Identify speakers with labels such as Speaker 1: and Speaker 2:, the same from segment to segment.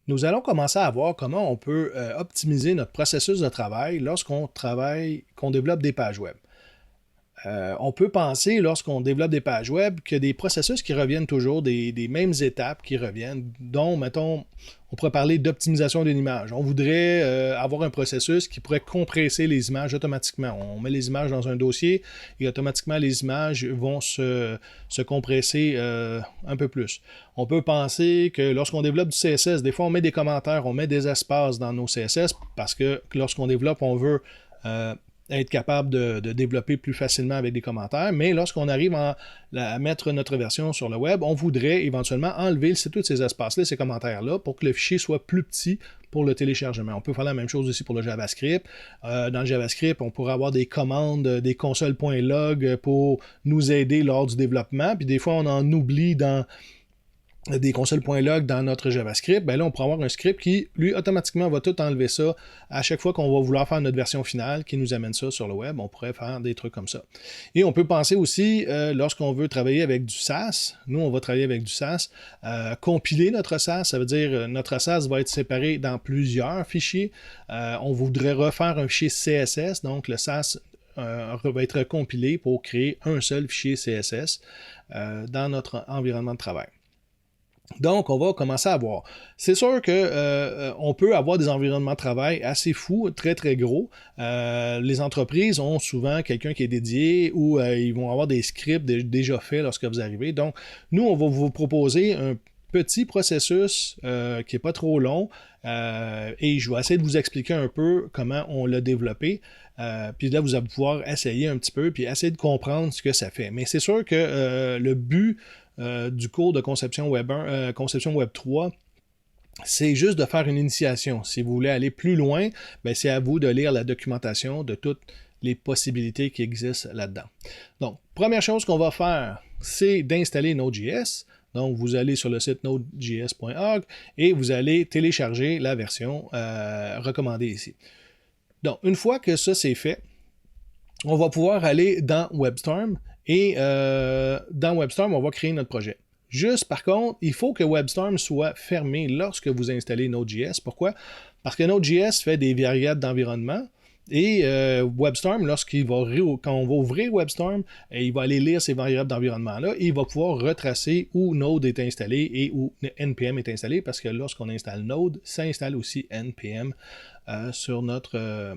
Speaker 1: Nous allons commencer à voir comment on peut optimiser notre processus de travail lorsqu'on travaille, qu'on développe des pages web. On peut penser, lorsqu'on développe des pages web, que des processus qui reviennent toujours, des mêmes étapes qui reviennent, dont, mettons, on pourrait parler d'optimisation d'une image. On voudrait avoir un processus qui pourrait compresser les images automatiquement. On met les images dans un dossier et automatiquement les images vont se compresser un peu plus. On peut penser que lorsqu'on développe du CSS, des fois on met des commentaires, on met des espaces dans nos CSS parce que lorsqu'on développe, on veut être capable de développer plus facilement avec des commentaires, mais lorsqu'on arrive à mettre notre version sur le web, on voudrait éventuellement enlever tous ces espaces-là, ces commentaires-là, pour que le fichier soit plus petit pour le téléchargement. On peut faire la même chose aussi pour le JavaScript. Dans le JavaScript, on pourrait avoir des commandes, des consoles.log pour nous aider lors du développement, puis des fois on en oublie dans des consoles.log dans notre JavaScript, ben là, on pourrait avoir un script qui, lui, automatiquement, va tout enlever ça à chaque fois qu'on va vouloir faire notre version finale qui nous amène ça sur le web. On pourrait faire des trucs comme ça. Et on peut penser aussi, lorsqu'on veut travailler avec du SAS, nous, on va travailler avec du SAS, compiler notre SAS, ça veut dire notre SAS va être séparé dans plusieurs fichiers. On voudrait refaire un fichier CSS, donc le SAS va être compilé pour créer un seul fichier CSS dans notre environnement de travail. Donc, on va commencer à voir. C'est sûr que on peut avoir des environnements de travail assez fous, très très gros. Les entreprises ont souvent quelqu'un qui est dédié ou ils vont avoir des scripts déjà faits lorsque vous arrivez. Donc, nous, on va vous proposer un petit processus qui n'est pas trop long et je vais essayer de vous expliquer un peu comment on l'a développé. Puis là, vous allez pouvoir essayer un petit peu puis essayer de comprendre ce que ça fait. Mais c'est sûr que le but du cours de conception web 1, conception web 3, c'est juste de faire une initiation. Si vous voulez aller plus loin, ben c'est à vous de lire la documentation de toutes les possibilités qui existent là-dedans. Donc, première chose qu'on va faire, c'est d'installer Node.js. Donc, vous allez sur le site nodejs.org et vous allez télécharger la version recommandée ici. Donc, une fois que ça c'est fait, on va pouvoir aller dans WebStorm et dans WebStorm, on va créer notre projet. Juste par contre, il faut que WebStorm soit fermé lorsque vous installez Node.js. Pourquoi? Parce que Node.js fait des variables d'environnement et WebStorm, quand on va ouvrir WebStorm, il va aller lire ces variables d'environnement-là et il va pouvoir retracer où Node est installé et où NPM est installé parce que lorsqu'on installe Node, ça installe aussi NPM sur notre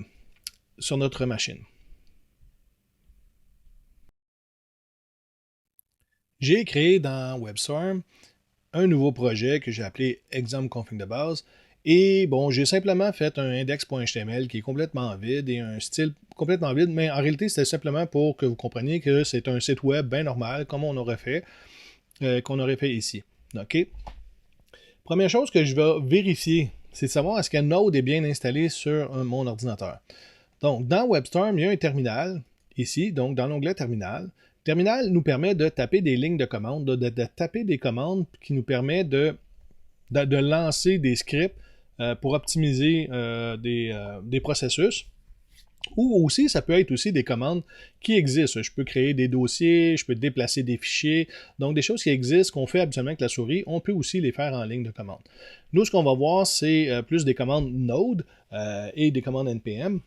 Speaker 1: machine. J'ai créé dans WebStorm un nouveau projet que j'ai appelé Exam Config de base. Et bon, j'ai simplement fait un index.html qui est complètement vide et un style complètement vide, mais en réalité, c'était simplement pour que vous compreniez que c'est un site web bien normal, comme on aurait fait, qu'on aurait fait ici. OK? Première chose que je vais vérifier, c'est de savoir est-ce que Node est bien installé sur mon ordinateur. Donc, dans WebStorm, il y a un terminal ici, donc dans l'onglet terminal. Terminal nous permet de taper des lignes de commande, de taper des commandes qui nous permet de lancer des scripts pour optimiser des processus. Ou aussi, ça peut être aussi des commandes qui existent. Je peux créer des dossiers, je peux déplacer des fichiers. Donc, des choses qui existent, qu'on fait habituellement avec la souris, on peut aussi les faire en ligne de commande. Nous, ce qu'on va voir, c'est plus des commandes Node et des commandes NPM.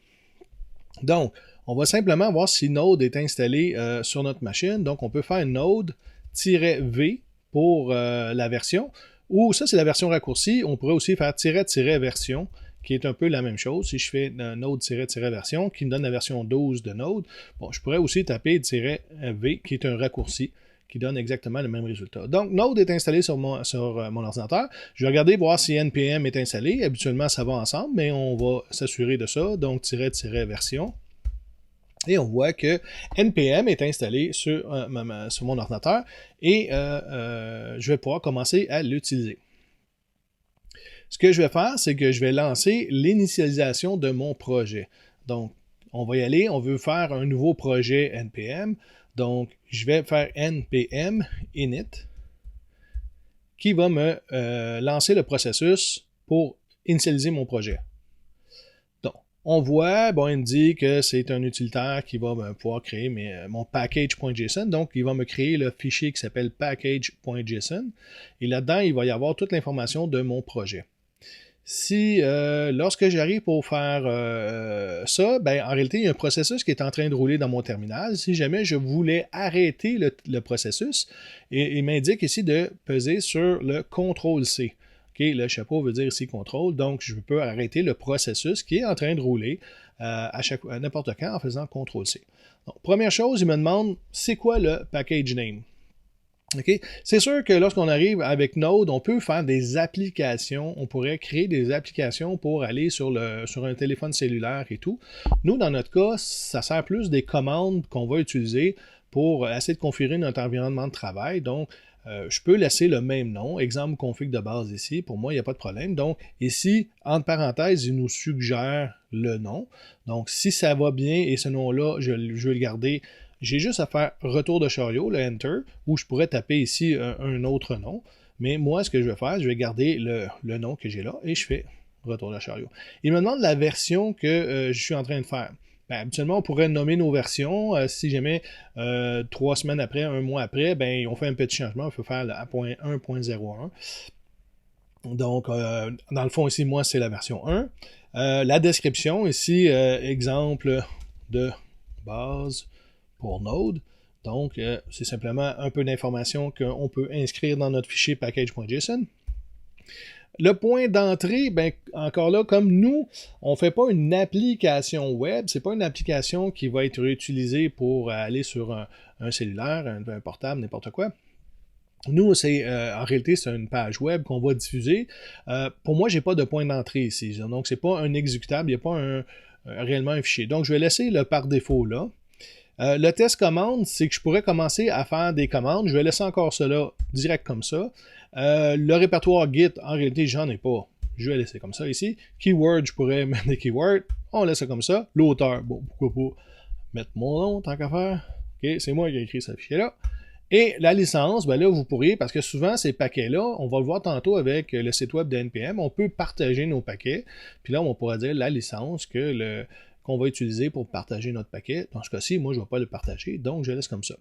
Speaker 1: Donc, on va simplement voir si Node est installé sur notre machine. Donc, on peut faire Node-V pour la version. Ou ça, c'est la version raccourcie. On pourrait aussi faire -version, qui est un peu la même chose. Si je fais Node-version, qui me donne la version 12 de Node, bon, je pourrais aussi taper -V, qui est un raccourci, qui donne exactement le même résultat. Donc, Node est installé sur mon ordinateur. Je vais regarder voir si NPM est installé. Habituellement, ça va ensemble, mais on va s'assurer de ça. Donc, -version. Et on voit que NPM est installé sur mon ordinateur et je vais pouvoir commencer à l'utiliser. Ce que je vais faire, c'est que je vais lancer l'initialisation de mon projet. Donc, on va y aller, on veut faire un nouveau projet NPM. Donc, je vais faire NPM init qui va me lancer le processus pour initialiser mon projet. Donc, on voit, bon, il me dit que c'est un utilitaire qui va pouvoir créer mon package.json. Donc, il va me créer le fichier qui s'appelle package.json. Et là-dedans, il va y avoir toute l'information de mon projet. Si lorsque j'arrive pour faire ça, ben, en réalité, il y a un processus qui est en train de rouler dans mon terminal. Si jamais je voulais arrêter le processus, il m'indique ici de peser sur le CTRL-C. Okay, le chapeau veut dire ici contrôle, donc je peux arrêter le processus qui est en train de rouler à n'importe quand en faisant CTRL-C. Donc, première chose, il me demande c'est quoi le package name. Okay? C'est sûr que lorsqu'on arrive avec Node, on peut faire des applications, on pourrait créer des applications pour aller sur un téléphone cellulaire et tout. Nous, dans notre cas, ça sert plus des commandes qu'on va utiliser pour essayer de configurer notre environnement de travail. Donc, je peux laisser le même nom, exemple config de base ici, pour moi, il n'y a pas de problème. Donc, ici, entre parenthèses, il nous suggère le nom. Donc, si ça va bien et ce nom-là, je vais le garder. J'ai juste à faire retour de chariot, le Enter, où je pourrais taper ici un autre nom. Mais moi, ce que je vais faire, je vais garder le nom que j'ai là et je fais retour de chariot. Il me demande la version que je suis en train de faire. Ben, habituellement, on pourrait nommer nos versions. Si jamais 3 semaines après, 1 mois après, ben, on fait un petit changement. On peut faire la 1.01. Donc, dans le fond, ici, moi, c'est la version 1. La description, ici, exemple de base pour Node. Donc, c'est simplement un peu d'informations qu'on peut inscrire dans notre fichier package.json. Le point d'entrée, ben, encore là, comme nous, on ne fait pas une application web, c'est pas une application qui va être utilisée pour aller sur un cellulaire, un portable, n'importe quoi. Nous, en réalité, c'est une page web qu'on va diffuser. Pour moi, j'ai pas de point d'entrée ici. Donc, c'est pas un exécutable, il n'y a pas réellement un fichier. Donc, je vais laisser le par défaut là. Le test commande, c'est que je pourrais commencer à faire des commandes. Je vais laisser encore cela direct comme ça. Le répertoire Git, en réalité, j'en ai pas. Je vais laisser comme ça ici. Keyword, je pourrais mettre des keywords. On laisse ça comme ça. L'auteur, bon, pourquoi pas mettre mon nom, tant qu'à faire. Ok, c'est moi qui ai écrit ce fichier-là. Et la licence, ben là, vous pourriez, parce que souvent, ces paquets-là, on va le voir tantôt avec le site web de NPM, on peut partager nos paquets. Puis là, on pourra dire la licence qu'on va utiliser pour partager notre paquet. Dans ce cas-ci, moi, je ne vais pas le partager, donc je laisse comme ça.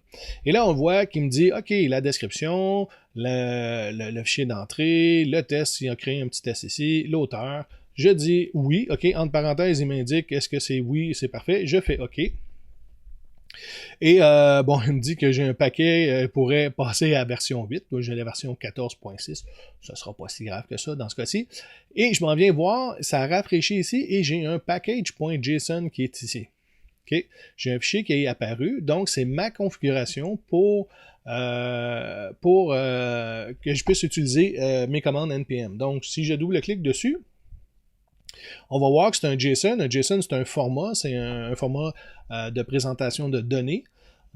Speaker 1: Et là, on voit qu'il me dit, OK, la description, le fichier d'entrée, le test, il a créé un petit test ici, l'auteur. Je dis oui, OK, entre parenthèses, il m'indique est-ce que c'est oui, c'est parfait. Je fais OK. Et bon, il me dit que j'ai un paquet pourrait passer à la version 8. Moi, j'ai la version 14.6. Ça ne sera pas si grave que ça dans ce cas-ci. Et je m'en viens voir, ça a rafraîchi ici et j'ai un package.json qui est ici. Okay? J'ai un fichier qui est apparu. Donc, c'est ma configuration pour que je puisse utiliser mes commandes NPM. Donc, si je double-clique dessus, on va voir que c'est un JSON. Un JSON, c'est un format, c'est un format de présentation de données.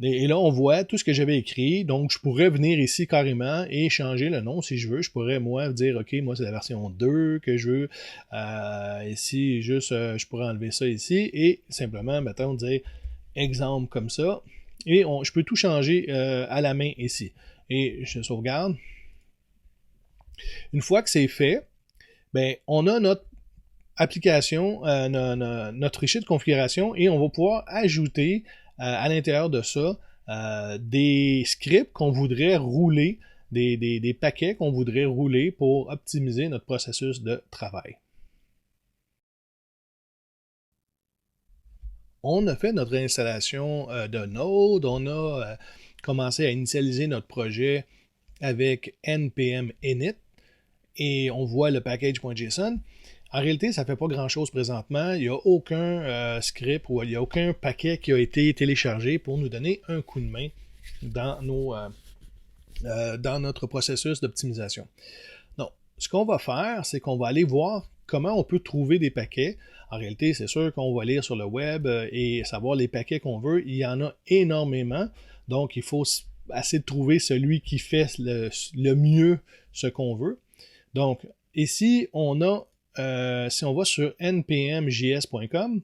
Speaker 1: Et là, on voit tout ce que j'avais écrit. Donc, je pourrais venir ici carrément et changer le nom si je veux. Je pourrais, moi, dire, OK, moi, c'est la version 2 que je veux. Ici, juste, je pourrais enlever ça ici et simplement, mettons, dire exemple comme ça. Et je peux tout changer à la main ici. Et je sauvegarde. Une fois que c'est fait, ben, on a notre application, notre fichier de configuration et on va pouvoir ajouter à l'intérieur de ça des scripts qu'on voudrait rouler, des paquets qu'on voudrait rouler pour optimiser notre processus de travail. On a fait notre installation de Node, on a commencé à initialiser notre projet avec npm init et on voit le package.json. En réalité, ça ne fait pas grand-chose présentement. Il n'y a aucun script ou il n'y a aucun paquet qui a été téléchargé pour nous donner un coup de main dans notre processus d'optimisation. Donc, ce qu'on va faire, c'est qu'on va aller voir comment on peut trouver des paquets. En réalité, c'est sûr qu'on va lire sur le web et savoir les paquets qu'on veut. Il y en a énormément. Donc, il faut essayer de trouver celui qui fait le mieux ce qu'on veut. Donc, ici, on a si on va sur npmjs.com,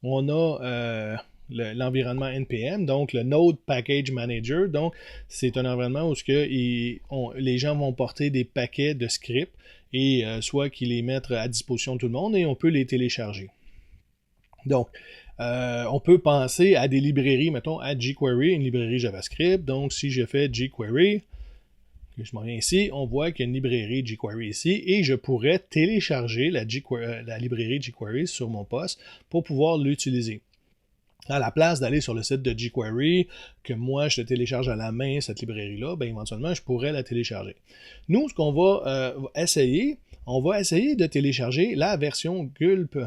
Speaker 1: on a l'environnement NPM, donc le Node Package Manager. Donc, c'est un environnement où les gens vont porter des paquets de scripts et soit qu'ils les mettent à disposition de tout le monde et on peut les télécharger. Donc, on peut penser à des librairies, mettons à jQuery, une librairie JavaScript. Donc, si je fais jQuery, je m'en viens ici, on voit qu'il y a une librairie jQuery ici et je pourrais télécharger la librairie jQuery sur mon poste pour pouvoir l'utiliser. À la place d'aller sur le site de jQuery, que moi je télécharge à la main cette librairie-là, ben éventuellement je pourrais la télécharger. Nous, ce qu'on va essayer, on va essayer de télécharger la version Gulp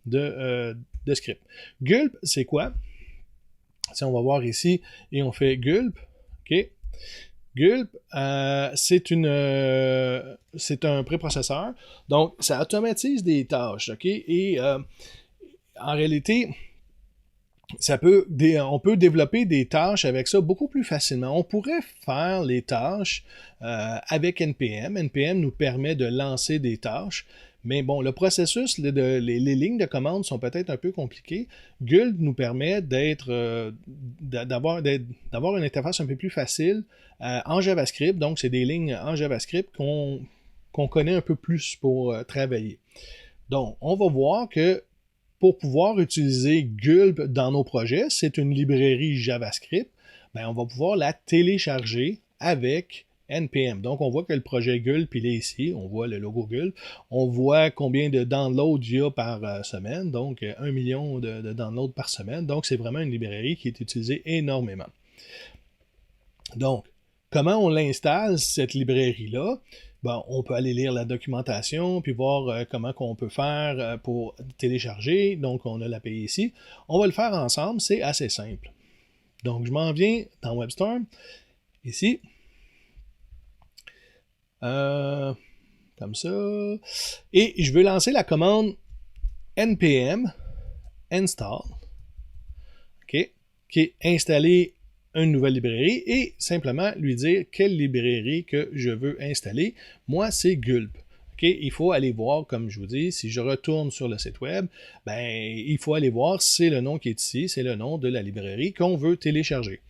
Speaker 1: de script. Gulp, c'est quoi? Si on va voir ici et on fait Gulp, OK? Gulp, c'est un préprocesseur, donc ça automatise des tâches, OK? Et en réalité, on peut développer des tâches avec ça beaucoup plus facilement. On pourrait faire les tâches avec NPM. NPM nous permet de lancer des tâches, mais bon, le processus, les lignes de commande sont peut-être un peu compliquées. Gulp nous permet d'avoir une interface un peu plus facile en JavaScript. Donc, c'est des lignes en JavaScript qu'on connaît un peu plus pour travailler. Donc, on va voir que pour pouvoir utiliser Gulp dans nos projets, c'est une librairie JavaScript, ben on va pouvoir la télécharger avec NPM. Donc, on voit que le projet Gulp, il est ici. On voit le logo Gulp. On voit combien de downloads il y a par semaine. Donc, 1 million de downloads par semaine. Donc, c'est vraiment une librairie qui est utilisée énormément. Donc, comment on l'installe, cette librairie-là? Bon, on peut aller lire la documentation, puis voir comment on peut faire pour télécharger. Donc, on a l'API ici. On va le faire ensemble, c'est assez simple. Donc, je m'en viens dans WebStorm, ici. Comme ça. Et je veux lancer la commande npm install, OK, qui est installer une nouvelle librairie et simplement lui dire quelle librairie que je veux installer. Moi, c'est Gulp. Okay? Il faut aller voir, comme je vous dis, si je retourne sur le site web, ben, il faut aller voir, c'est le nom qui est ici, c'est le nom de la librairie qu'on veut télécharger.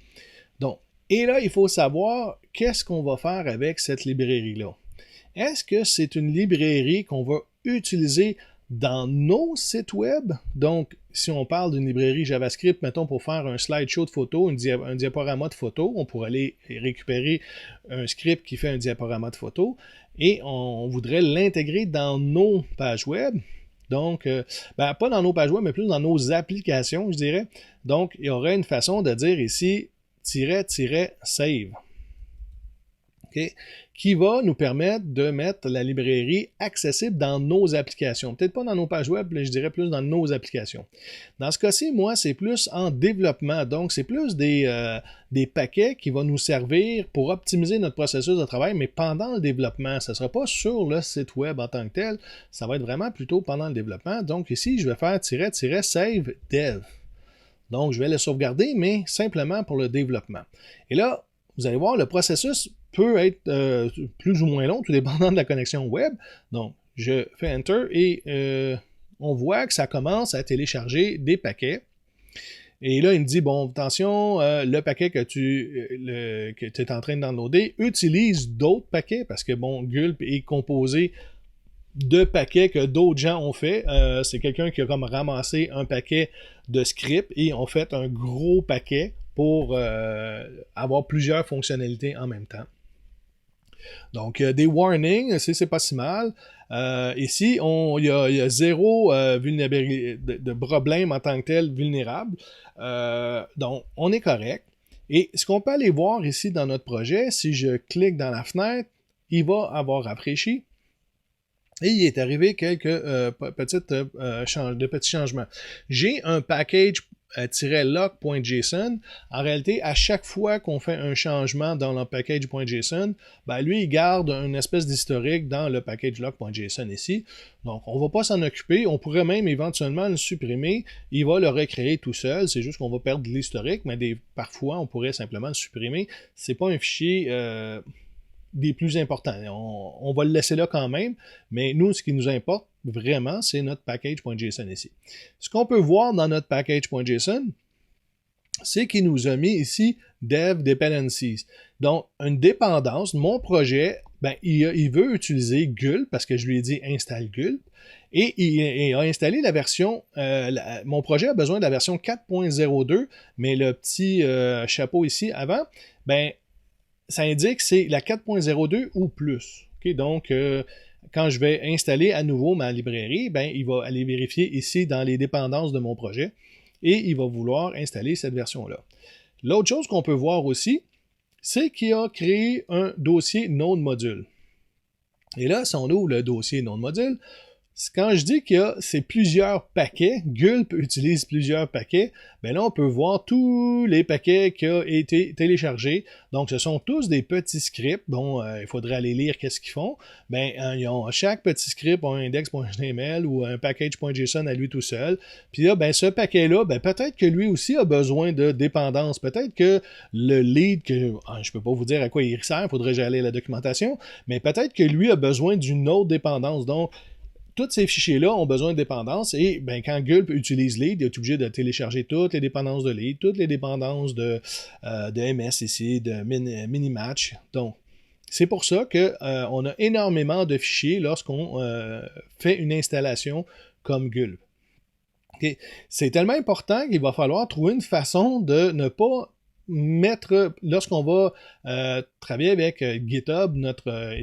Speaker 1: Donc, et là, il faut savoir qu'est-ce qu'on va faire avec cette librairie-là. Est-ce que c'est une librairie qu'on va utiliser dans nos sites web? Donc, si on parle d'une librairie JavaScript, mettons pour faire un slideshow de photos, un diaporama de photos, on pourrait aller récupérer un script qui fait un diaporama de photos et on voudrait l'intégrer dans nos pages web. Donc, pas dans nos pages web, mais plus dans nos applications, je dirais. Donc, il y aurait une façon de dire ici "-save". Okay, qui va nous permettre de mettre la librairie accessible dans nos applications. Peut-être pas dans nos pages web, mais je dirais plus dans nos applications. Dans ce cas-ci, moi, c'est plus en développement. Donc, c'est plus des paquets qui vont nous servir pour optimiser notre processus de travail, mais pendant le développement. Ça ne sera pas sur le site web en tant que tel. Ça va être vraiment plutôt pendant le développement. Donc, ici, je vais faire "-save dev". Donc, je vais le sauvegarder, mais simplement pour le développement. Et là, vous allez voir, le processus peut être plus ou moins long, tout dépendant de la connexion web. Donc, je fais Enter et on voit que ça commence à télécharger des paquets. Et là, il me dit, bon, attention, le paquet que tu es en train de downloader utilise d'autres paquets parce que, bon, Gulp est composé de paquets que d'autres gens ont fait. C'est quelqu'un qui a comme ramassé un paquet de scripts et ont fait un gros paquet pour avoir plusieurs fonctionnalités en même temps. Donc, des warnings, c'est pas si mal. Ici, il y a zéro vulnérabilité de problème en tant que tel vulnérable. Donc, on est correct. Et ce qu'on peut aller voir ici dans notre projet, si je clique dans la fenêtre, il va avoir rafraîchi. Et il est arrivé quelques petits changements. J'ai un package -lock.json. En réalité, à chaque fois qu'on fait un changement dans le package.json, ben lui, il garde une espèce d'historique dans le package lock.json ici. Donc, on ne va pas s'en occuper. On pourrait même éventuellement le supprimer. Il va le recréer tout seul. C'est juste qu'on va perdre l'historique, mais parfois, on pourrait simplement le supprimer. C'est pas un fichier des plus importants. On va le laisser là quand même, mais nous, ce qui nous importe vraiment, c'est notre package.json ici. Ce qu'on peut voir dans notre package.json, c'est qu'il nous a mis ici dev dependencies. Donc, une dépendance, mon projet, ben, il veut utiliser Gulp parce que je lui ai dit installe Gulp et il a installé la version, mon projet a besoin de la version 4.02, mais le petit chapeau ici avant, ben, ça indique que c'est la 4.02 ou plus. Okay? Donc, quand je vais installer à nouveau ma librairie, ben, il va aller vérifier ici dans les dépendances de mon projet et il va vouloir installer cette version-là. L'autre chose qu'on peut voir aussi, c'est qu'il a créé un dossier Node Module. Et là, si on ouvre le dossier Node Module, quand je dis qu'il y a c'est plusieurs paquets, Gulp utilise plusieurs paquets, bien là, on peut voir tous les paquets qui ont été téléchargés. Donc, ce sont tous des petits scripts. Bon, il faudrait aller lire qu'est-ce qu'ils font. Bien, chaque petit script a un index.html ou un package.json à lui tout seul. Puis là, ben, ce paquet-là, ben, peut-être que lui aussi a besoin de dépendance. Peut-être que le lead, que je ne peux pas vous dire à quoi il sert, il faudrait que j'aille aller à la documentation, mais peut-être que lui a besoin d'une autre dépendance. Donc, tous ces fichiers-là ont besoin de dépendance et ben, quand Gulp utilise Lead, il est obligé de télécharger toutes les dépendances de Lead, toutes les dépendances de MS ici, de Minimatch. Donc, c'est pour ça qu'on a énormément de fichiers lorsqu'on fait une installation comme Gulp. Okay. C'est tellement important qu'il va falloir trouver une façon de ne pas mettre, lorsqu'on va travailler avec GitHub, notre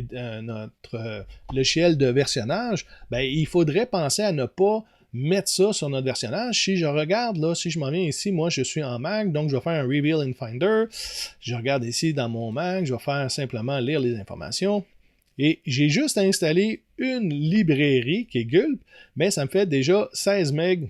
Speaker 1: logiciel de versionnage, ben, il faudrait penser à ne pas mettre ça sur notre versionnage. Si je regarde, là, si je m'en viens ici, moi je suis en Mac, donc je vais faire un Reveal in Finder. Je regarde ici dans mon Mac, je vais faire simplement lire les informations. Et j'ai juste installé une librairie qui est Gulp, mais ça me fait déjà 16 MB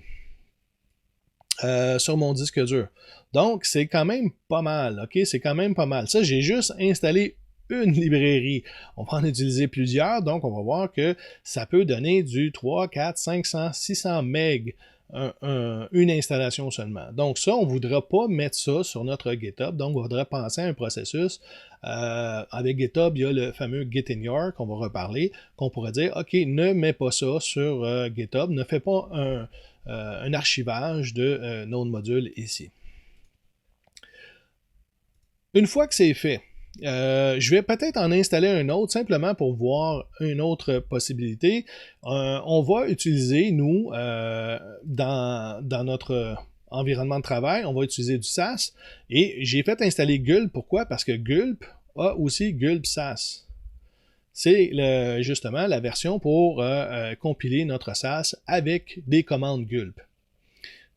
Speaker 1: sur mon disque dur. Donc, c'est quand même pas mal, ok? C'est quand même pas mal. Ça, j'ai juste installé une librairie. On va en utiliser plusieurs, donc on va voir que ça peut donner du 3, 4, 500, 600 MB une installation seulement. Donc ça, on ne voudra pas mettre ça sur notre GitHub, donc on voudrait penser à un processus. Avec GitHub, il y a le fameux Gitignore qu'on va reparler, qu'on pourrait dire, OK, ne mets pas ça sur GitHub, ne fais pas un archivage de Node Module ici. Une fois que c'est fait, je vais peut-être en installer un autre simplement pour voir une autre possibilité. On va utiliser, nous, dans notre environnement de travail, on va utiliser du SAS. Et j'ai fait installer Gulp. Pourquoi? Parce que Gulp a aussi Gulp SAS. C'est justement la version pour compiler notre SAS avec des commandes Gulp.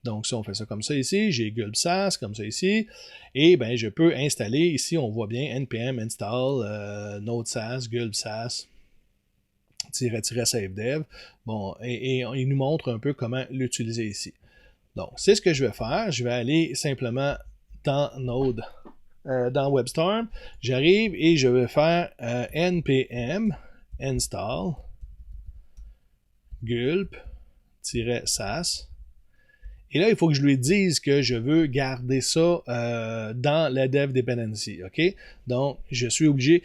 Speaker 1: Donc, si on fait ça comme ça ici, j'ai Gulp SAS comme ça ici, et ben je peux installer, ici on voit bien npm install node SAS, Gulp SAS, -savedev. Bon, et il nous montre un peu comment l'utiliser ici. Donc, c'est ce que je vais faire. Je vais aller simplement dans Node, dans WebStorm. J'arrive et je vais faire npm install Gulp-SAS. Et là, il faut que je lui dise que je veux garder ça dans la dev dependency, OK? Donc, je suis obligé...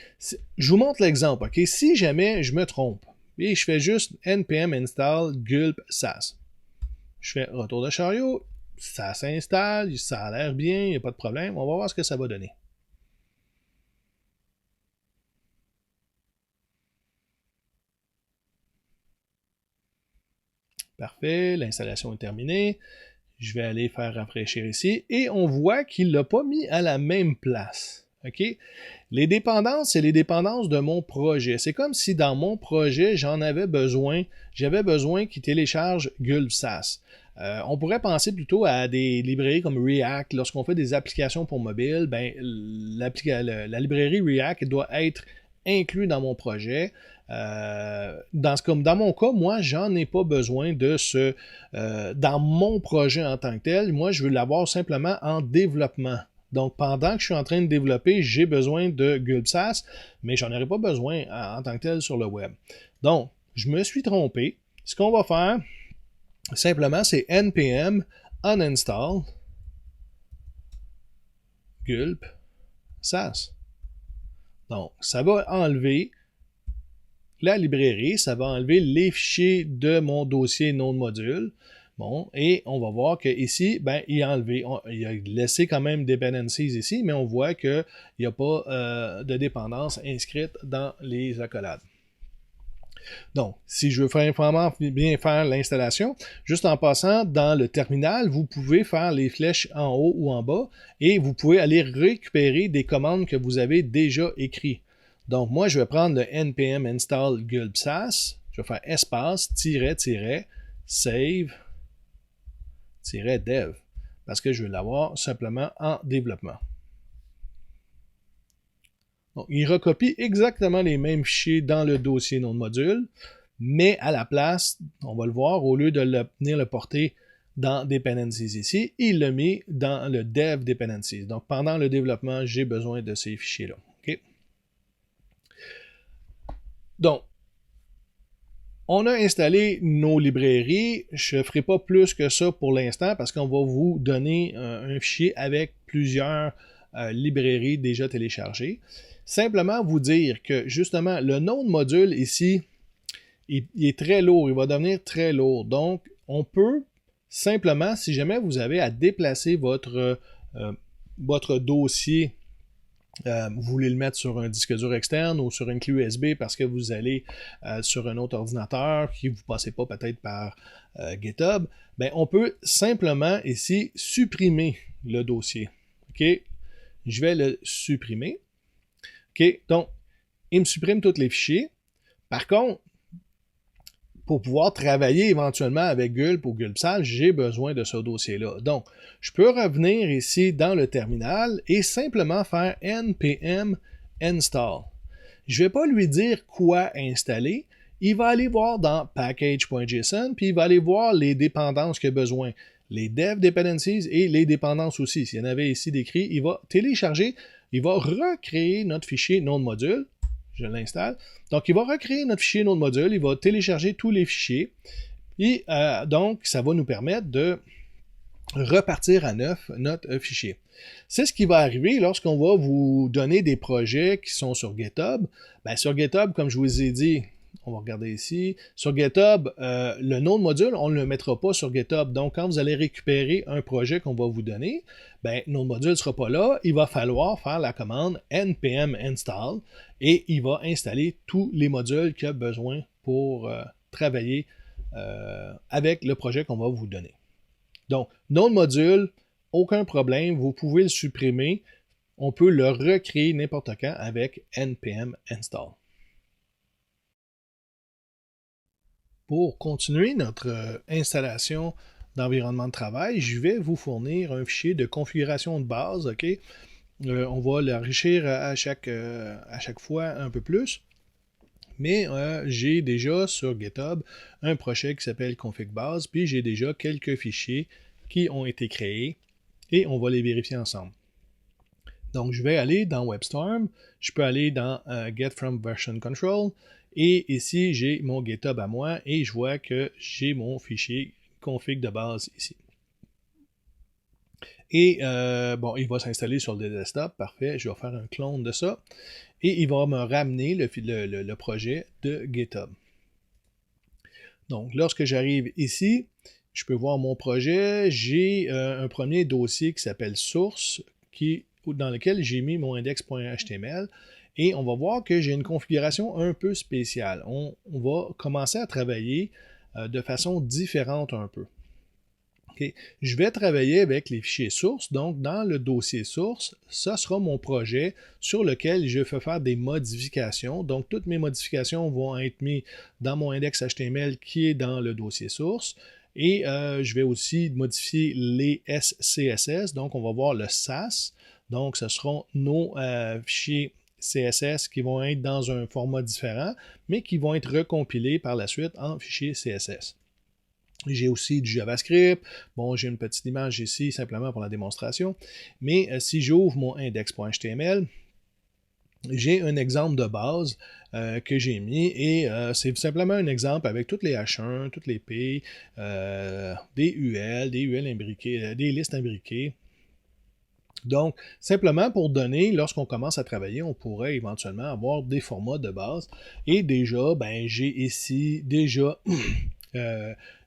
Speaker 1: Je vous montre l'exemple, OK? Si jamais je me trompe et je fais juste npm install gulp SAS, je fais retour de chariot, ça s'installe, ça a l'air bien, il n'y a pas de problème. On va voir ce que ça va donner. Parfait, l'installation est terminée. Je vais aller faire rafraîchir ici et on voit qu'il ne l'a pas mis à la même place. OK? Les dépendances, c'est les dépendances de mon projet. C'est comme si dans mon projet, j'avais besoin qu'il télécharge Gulp SAS. On pourrait penser plutôt à des librairies comme React. Lorsqu'on fait des applications pour mobile, ben, la librairie React doit être inclus dans mon projet. Dans mon cas, moi, j'en ai pas besoin de ce dans mon projet en tant que tel. Moi, je veux l'avoir simplement en développement. Donc, pendant que je suis en train de développer, j'ai besoin de Gulp SAS, mais j'en aurais pas besoin en tant que tel sur le web. Donc, je me suis trompé. Ce qu'on va faire, simplement, c'est npm uninstall Gulp SAS. Donc, ça va enlever la librairie, ça va enlever les fichiers de mon dossier Node Module. Bon, et on va voir qu'ici, ben, il a enlevé, il a laissé quand même dependencies ici, mais on voit qu'il n'y a pas de dépendance inscrite dans les accolades. Donc, si je veux vraiment bien faire l'installation, juste en passant dans le terminal, vous pouvez faire les flèches en haut ou en bas et vous pouvez aller récupérer des commandes que vous avez déjà écrites. Donc, moi, je vais prendre le npm install gulbsas, je vais faire espace, save, dev, parce que je vais l'avoir simplement en développement. Donc, il recopie exactement les mêmes fichiers dans le dossier nom de module, mais à la place, on va le voir, au lieu de venir le porter dans Dependencies ici, il le met dans le Dev Dependencies. Donc, pendant le développement, j'ai besoin de ces fichiers-là. Okay? Donc, on a installé nos librairies. Je ne ferai pas plus que ça pour l'instant parce qu'on va vous donner un fichier avec plusieurs librairies déjà téléchargées. Simplement vous dire que justement, le nom de module ici, il est très lourd, il va devenir très lourd. Donc, on peut simplement, si jamais vous avez à déplacer votre dossier, vous voulez le mettre sur un disque dur externe ou sur une clé USB parce que vous allez sur un autre ordinateur qui vous ne passez pas peut-être par GitHub, ben, on peut simplement ici supprimer le dossier. OK? Je vais le supprimer. OK? Donc, il me supprime tous les fichiers. Par contre, pour pouvoir travailler éventuellement avec Gulp ou Gulpsal, j'ai besoin de ce dossier-là. Donc, je peux revenir ici dans le terminal et simplement faire npm install. Je ne vais pas lui dire quoi installer. Il va aller voir dans package.json, puis il va aller voir les dépendances qu'il a besoin. Les dev dependencies et les dépendances aussi. S'il y en avait ici décrit, il va télécharger, il va recréer notre fichier nom de module. Je l'installe. Donc, il va recréer notre fichier nom de module, il va télécharger tous les fichiers. Et donc, ça va nous permettre de repartir à neuf notre fichier. C'est ce qui va arriver lorsqu'on va vous donner des projets qui sont sur GitHub. Bien, sur GitHub, comme je vous ai dit, on va regarder ici. Sur GitHub, le nom de module, on ne le mettra pas sur GitHub. Donc, quand vous allez récupérer un projet qu'on va vous donner, ben, nom de module ne sera pas là. Il va falloir faire la commande npm install et il va installer tous les modules qu'il a besoin pour travailler avec le projet qu'on va vous donner. Donc, nom de module, aucun problème, vous pouvez le supprimer. On peut le recréer n'importe quand avec npm install. Pour continuer notre installation d'environnement de travail, je vais vous fournir un fichier de configuration de base. Okay? On va l'enrichir à chaque fois un peu plus. Mais j'ai déjà sur GitHub un projet qui s'appelle config base, puis j'ai déjà quelques fichiers qui ont été créés et on va les vérifier ensemble. Donc, je vais aller dans WebStorm, je peux aller dans Get from Version Control, et ici, j'ai mon GitHub à moi, et je vois que j'ai mon fichier config de base ici. Et bon, il va s'installer sur le desktop, parfait, je vais faire un clone de ça, et il va me ramener le projet de GitHub. Donc, lorsque j'arrive ici, je peux voir mon projet, j'ai un premier dossier qui s'appelle source, dans lequel j'ai mis mon index.html, et on va voir que j'ai une configuration un peu spéciale. On va commencer à travailler de façon différente un peu. Okay. Je vais travailler avec les fichiers sources, donc dans le dossier source, ça sera mon projet sur lequel je vais faire des modifications. Donc toutes mes modifications vont être mises dans mon index HTML qui est dans le dossier source. Et je vais aussi modifier les SCSS, donc on va voir le SAS. Donc ce seront nos fichiers CSS qui vont être dans un format différent, mais qui vont être recompilés par la suite en fichier CSS. J'ai aussi du JavaScript. Bon, j'ai une petite image ici simplement pour la démonstration. Mais si j'ouvre mon index.html, j'ai un exemple de base que j'ai mis et c'est simplement un exemple avec toutes les H1, toutes les P, des UL imbriqués, des listes imbriquées. Donc, simplement pour donner, lorsqu'on commence à travailler, on pourrait éventuellement avoir des formats de base. Et déjà, ben, j'ai ici déjà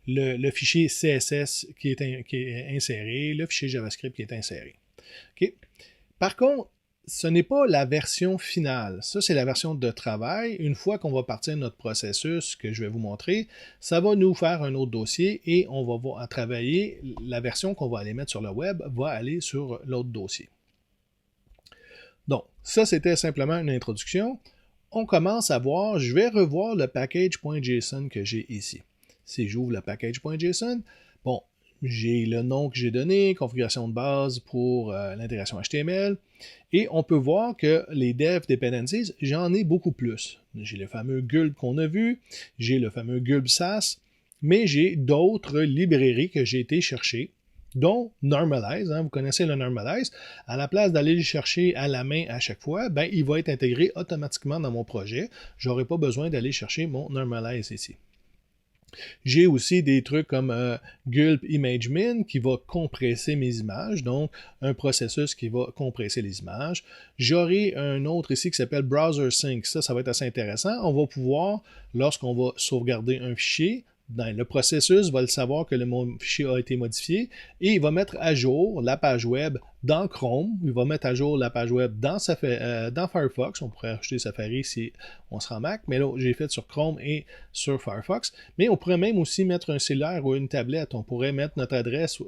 Speaker 1: le fichier CSS qui est inséré, le fichier JavaScript qui est inséré. Okay. Par contre, ce n'est pas la version finale. Ça, c'est la version de travail. Une fois qu'on va partir de notre processus que je vais vous montrer, ça va nous faire un autre dossier et on va voir, à travailler. La version qu'on va aller mettre sur le web va aller sur l'autre dossier. Donc, ça, c'était simplement une introduction. On commence à voir, je vais revoir le package.json que j'ai ici. Si j'ouvre le package.json, bon, j'ai le nom que j'ai donné, configuration de base pour l'intégration HTML, et on peut voir que les dev dependencies, j'en ai beaucoup plus. J'ai le fameux Gulp qu'on a vu, j'ai le fameux Gulp SAS, mais j'ai d'autres librairies que j'ai été chercher, dont Normalize, vous connaissez le Normalize. À la place d'aller le chercher à la main à chaque fois, ben, il va être intégré automatiquement dans mon projet. Je n'aurai pas besoin d'aller chercher mon Normalize ici. J'ai aussi des trucs comme Gulp ImageMin qui va compresser mes images, donc un processus qui va compresser les images. J'aurai un autre ici qui s'appelle Browser Sync. Ça va être assez intéressant. On va pouvoir, lorsqu'on va sauvegarder un fichier, le processus va le savoir que le fichier a été modifié et il va mettre à jour la page web dans Chrome. Il va mettre à jour la page web dans Firefox. On pourrait ajouter Safari si on sera Mac, mais là, j'ai fait sur Chrome et sur Firefox. Mais on pourrait même aussi mettre un cellulaire ou une tablette. On pourrait mettre notre adresse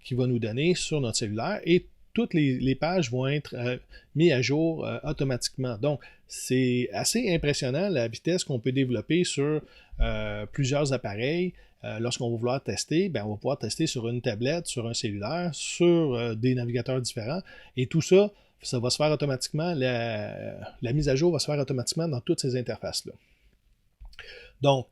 Speaker 1: qui va nous donner sur notre cellulaire et toutes les pages vont être mises à jour automatiquement. Donc, c'est assez impressionnant la vitesse qu'on peut développer sur plusieurs appareils. Lorsqu'on va vouloir tester, ben, on va pouvoir tester sur une tablette, sur un cellulaire, sur des navigateurs différents. Et tout ça, ça va se faire automatiquement. La mise à jour va se faire automatiquement dans toutes ces interfaces-là. Donc,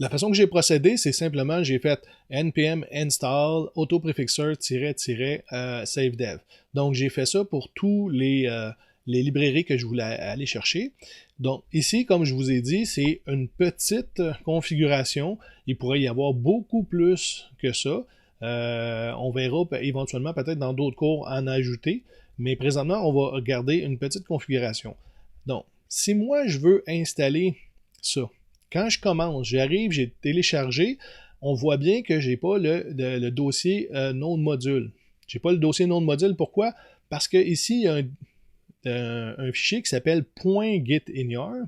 Speaker 1: la façon que j'ai procédé, c'est simplement, j'ai fait npm install autoprefixer-savedev. Donc, j'ai fait ça pour tous les librairies que je voulais aller chercher. Donc, ici, comme je vous ai dit, c'est une petite configuration. Il pourrait y avoir beaucoup plus que ça. On verra éventuellement peut-être dans d'autres cours en ajouter. Mais présentement, on va regarder une petite configuration. Donc, si moi, je veux installer ça, quand je commence, j'arrive, j'ai téléchargé, on voit bien que je n'ai pas le dossier Node Module. Je n'ai pas le dossier Node Module. Pourquoi? Parce que ici, il y a un fichier qui s'appelle .getignore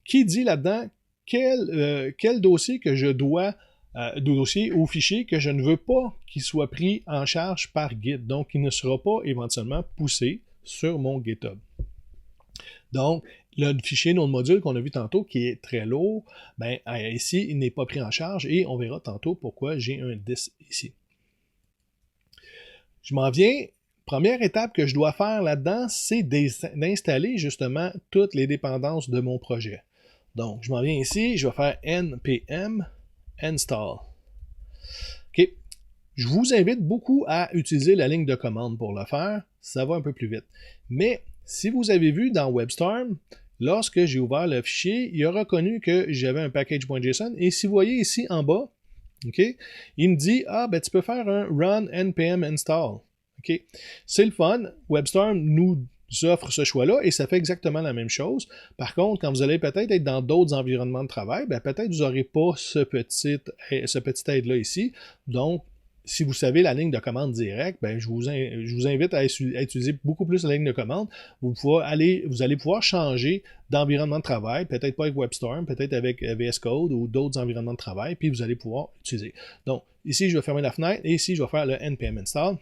Speaker 1: qui dit là-dedans quel dossier que je dois, dossier ou fichier que je ne veux pas qu'il soit pris en charge par Git. Donc, il ne sera pas éventuellement poussé sur mon GitHub. Donc, le fichier Node Module qu'on a vu tantôt, qui est très lourd, ben, ici, il n'est pas pris en charge et on verra tantôt pourquoi j'ai un 10 ici. Je m'en viens. Première étape que je dois faire là-dedans, c'est d'installer justement toutes les dépendances de mon projet. Donc, je m'en viens ici, je vais faire npm install. OK. Je vous invite beaucoup à utiliser la ligne de commande pour le faire. Ça va un peu plus vite. Mais si vous avez vu dans WebStorm, lorsque j'ai ouvert le fichier, il a reconnu que j'avais un package.json. Et si vous voyez ici en bas, okay, il me dit, ben, tu peux faire un run npm install. Okay. C'est le fun. WebStorm nous offre ce choix-là et ça fait exactement la même chose. Par contre, quand vous allez peut-être être dans d'autres environnements de travail, ben, peut-être vous n'aurez pas ce petit aide-là ici. Donc, si vous savez la ligne de commande directe, ben, je vous invite à utiliser beaucoup plus la ligne de commande. Vous allez pouvoir changer d'environnement de travail, peut-être pas avec WebStorm, peut-être avec VS Code ou d'autres environnements de travail, puis vous allez pouvoir utiliser. Donc, ici, je vais fermer la fenêtre et ici, je vais faire le npm install.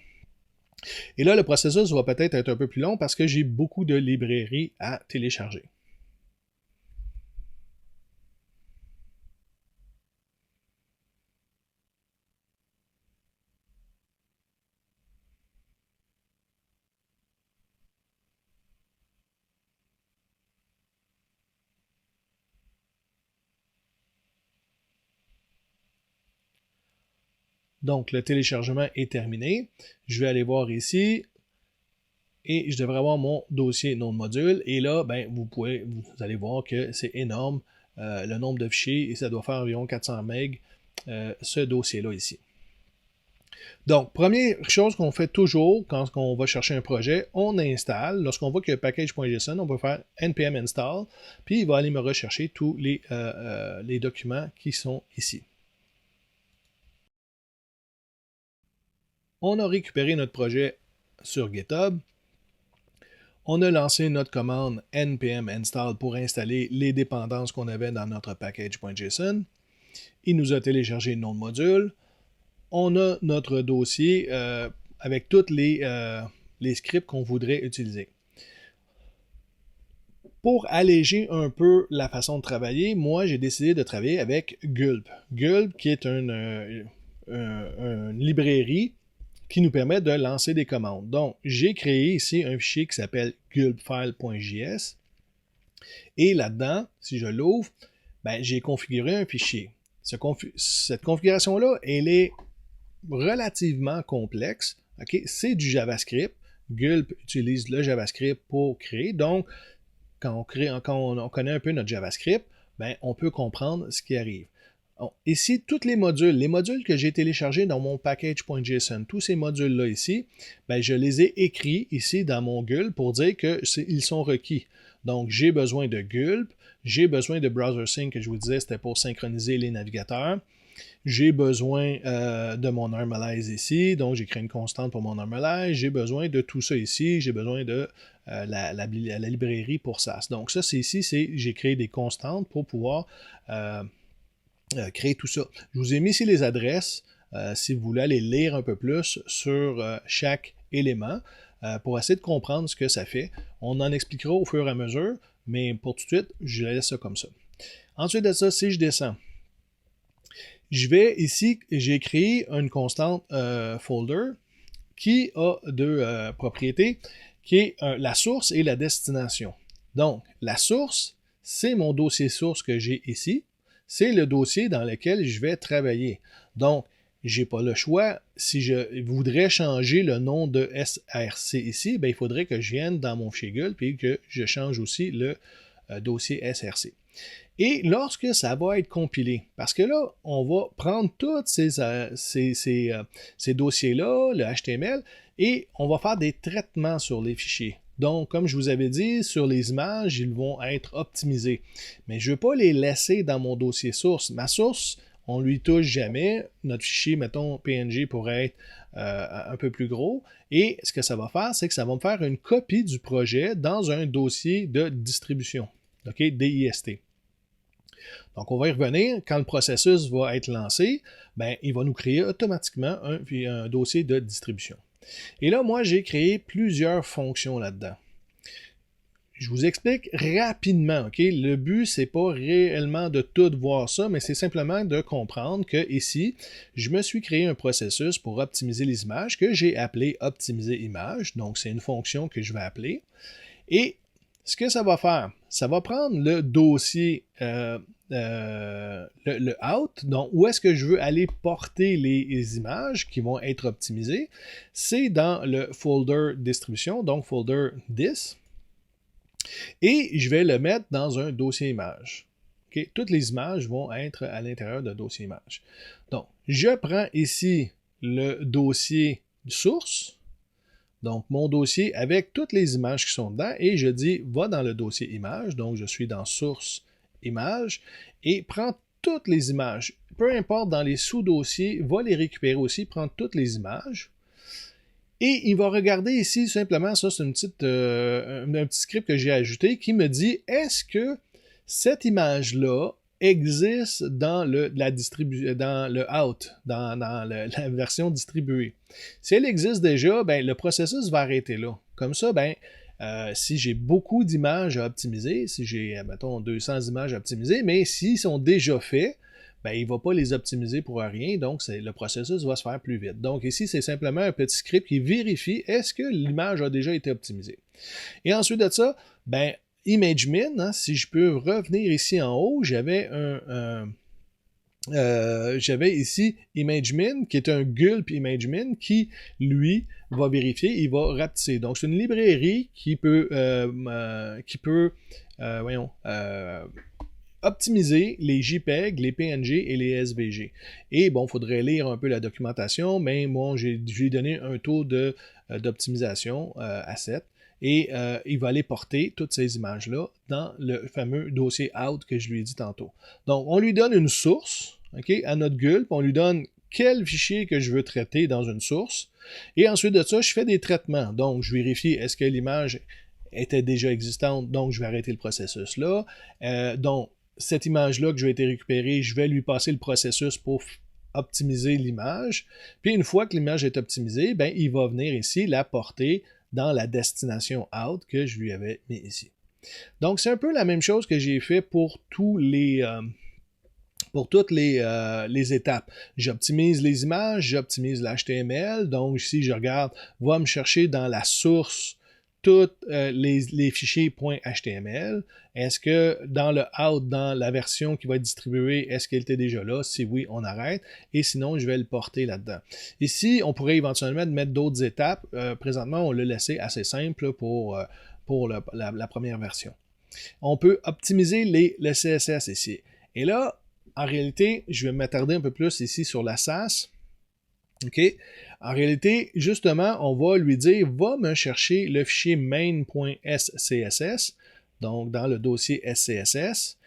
Speaker 1: Et là, le processus va peut-être être un peu plus long parce que j'ai beaucoup de librairies à télécharger. Donc, le téléchargement est terminé. Je vais aller voir ici et je devrais avoir mon dossier Node Module. Et là, ben, vous allez voir que c'est énorme le nombre de fichiers et ça doit faire environ 400 MB ce dossier-là ici. Donc, première chose qu'on fait toujours quand on va chercher un projet, on installe. Lorsqu'on voit qu'il y a package.json, on peut faire npm install, puis il va aller me rechercher tous les documents qui sont ici. On a récupéré notre projet sur GitHub. On a lancé notre commande npm install pour installer les dépendances qu'on avait dans notre package.json. Il nous a téléchargé le nom de module. On a notre dossier avec tous les scripts qu'on voudrait utiliser. Pour alléger un peu la façon de travailler, moi j'ai décidé de travailler avec Gulp. Gulp qui est une librairie qui nous permet de lancer des commandes. Donc, j'ai créé ici un fichier qui s'appelle gulpfile.js et là-dedans, si je l'ouvre, ben, j'ai configuré un fichier. Cette configuration-là, elle est relativement complexe. Okay? C'est du JavaScript. Gulp utilise le JavaScript pour créer. Donc, quand on connaît un peu notre JavaScript, ben, on peut comprendre ce qui arrive. Bon, ici, tous les modules que j'ai téléchargés dans mon package.json, tous ces modules-là ici, ben, je les ai écrits ici dans mon Gulp pour dire qu'ils sont requis. Donc, j'ai besoin de Gulp, j'ai besoin de BrowserSync, que je vous disais, c'était pour synchroniser les navigateurs. J'ai besoin de mon normalize ici, donc j'ai créé une constante pour mon normalize. J'ai besoin de tout ça ici, j'ai besoin de la librairie pour SAS. Donc ça, c'est ici, j'ai créé des constantes pour pouvoir créer tout ça. Je vous ai mis ici les adresses, si vous voulez aller lire un peu plus sur chaque élément pour essayer de comprendre ce que ça fait. On en expliquera au fur et à mesure, mais pour tout de suite, je laisse ça comme ça. Ensuite de ça, si je descends, je vais ici, j'ai créé une constante folder qui a deux propriétés, qui est la source et la destination. Donc, la source, c'est mon dossier source que j'ai ici. C'est le dossier dans lequel je vais travailler. Donc, je n'ai pas le choix. Si je voudrais changer le nom de SRC ici, ben, il faudrait que je vienne dans mon fichier Gulp et que je change aussi le dossier SRC. Et lorsque ça va être compilé, parce que là, on va prendre tous ces dossiers-là, le HTML, et on va faire des traitements sur les fichiers. Donc, comme je vous avais dit, sur les images, ils vont être optimisés. Mais je ne veux pas les laisser dans mon dossier source. Ma source, on ne lui touche jamais. Notre fichier, mettons, PNG pourrait être un peu plus gros. Et ce que ça va faire, c'est que ça va me faire une copie du projet dans un dossier de distribution. OK, DIST. Donc, on va y revenir. Quand le processus va être lancé, ben, il va nous créer automatiquement un dossier de distribution. Et là, moi, j'ai créé plusieurs fonctions là-dedans. Je vous explique rapidement, OK? Le but, c'est pas réellement de tout voir ça, mais c'est simplement de comprendre que ici, je me suis créé un processus pour optimiser les images que j'ai appelé optimiser image. Donc, c'est une fonction que je vais appeler. Et ce que ça va faire, ça va prendre le dossier, le out, donc où est-ce que je veux aller porter les images qui vont être optimisées. C'est dans le folder distribution, donc folder dis. Et je vais le mettre dans un dossier image. Okay? Toutes les images vont être à l'intérieur d'un dossier image. Donc, je prends ici le dossier source, donc mon dossier avec toutes les images qui sont dedans, et je dis va dans le dossier image, donc je suis dans source image, et prends toutes les images, peu importe dans les sous-dossiers, va les récupérer aussi, prendre toutes les images. Et il va regarder ici simplement, ça c'est un petit script que j'ai ajouté qui me dit est-ce que cette image-là existe dans le out, dans la version distribuée. Si elle existe déjà, ben, le processus va arrêter là. Comme ça, ben, si j'ai beaucoup d'images à optimiser, si j'ai, mettons, 200 images à optimiser, mais s'ils sont déjà faits, ben, il ne va pas les optimiser pour rien, donc le processus va se faire plus vite. Donc ici, c'est simplement un petit script qui vérifie est-ce que l'image a déjà été optimisée. Et ensuite de ça, ben, ImageMin, hein, si je peux revenir ici en haut, j'avais ici ImageMin, qui est un Gulp ImageMin, qui, lui, va vérifier, il va rapetisser. Donc, c'est une librairie qui peut optimiser les JPEG, les PNG et les SVG. Et bon, il faudrait lire un peu la documentation, mais moi, j'ai donné un taux d'optimisation à 7. Et il va aller porter toutes ces images-là dans le fameux dossier out que je lui ai dit tantôt. Donc, on lui donne une source, okay, à notre Gulp, on lui donne quel fichier que je veux traiter dans une source, et ensuite de ça, je fais des traitements. Donc, je vérifie est-ce que l'image était déjà existante, donc je vais arrêter le processus là. Donc, cette image-là que je vais été récupérée, je vais lui passer le processus pour optimiser l'image. Puis une fois que l'image est optimisée, ben, il va venir ici la porter dans la destination out que je lui avais mis ici. Donc, c'est un peu la même chose que j'ai fait pour toutes les étapes. J'optimise les images, j'optimise l'HTML. Donc, ici, je regarde, va me chercher dans la source tous les fichiers .html. Est-ce que dans le out, dans la version qui va être distribuée, est-ce qu'elle était déjà là? Si oui, on arrête. Et sinon, je vais le porter là-dedans. Ici, on pourrait éventuellement mettre d'autres étapes. Présentement, on l'a laissé assez simple pour la première version. On peut optimiser le CSS ici. Et là, en réalité, je vais m'attarder un peu plus ici sur la SAS. OK? En réalité, justement, on va lui dire, va me chercher le fichier main.scss, donc dans le dossier SCSS,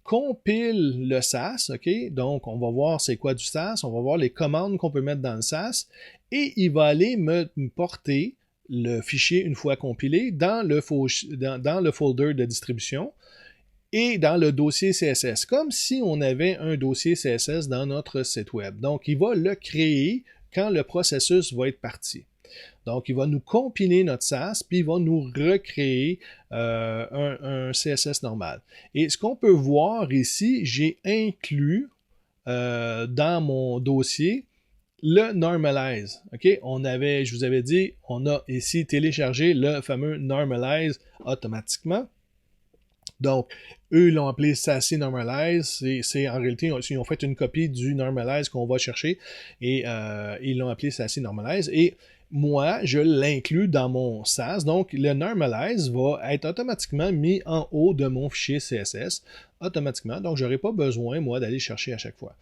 Speaker 1: compile le SAS, OK? Donc, on va voir c'est quoi du SAS, on va voir les commandes qu'on peut mettre dans le SAS, et il va aller me porter le fichier une fois compilé dans le folder de distribution et dans le dossier CSS, comme si on avait un dossier CSS dans notre site web. Donc, il va le créer quand le processus va être parti. Donc, il va nous compiler notre SAS, puis il va nous recréer un CSS normal. Et ce qu'on peut voir ici, j'ai inclus dans mon dossier le normalize. OK? Je vous avais dit, on a ici téléchargé le fameux normalize automatiquement. Donc, eux l'ont appelé Sassy Normalize. C'est en réalité, ils ont fait une copie du Normalize qu'on va chercher et ils l'ont appelé Sassy Normalize. Et moi, je l'inclus dans mon SAS. Donc, le Normalize va être automatiquement mis en haut de mon fichier CSS. Automatiquement. Donc, je n'aurai pas besoin, moi, d'aller chercher à chaque fois.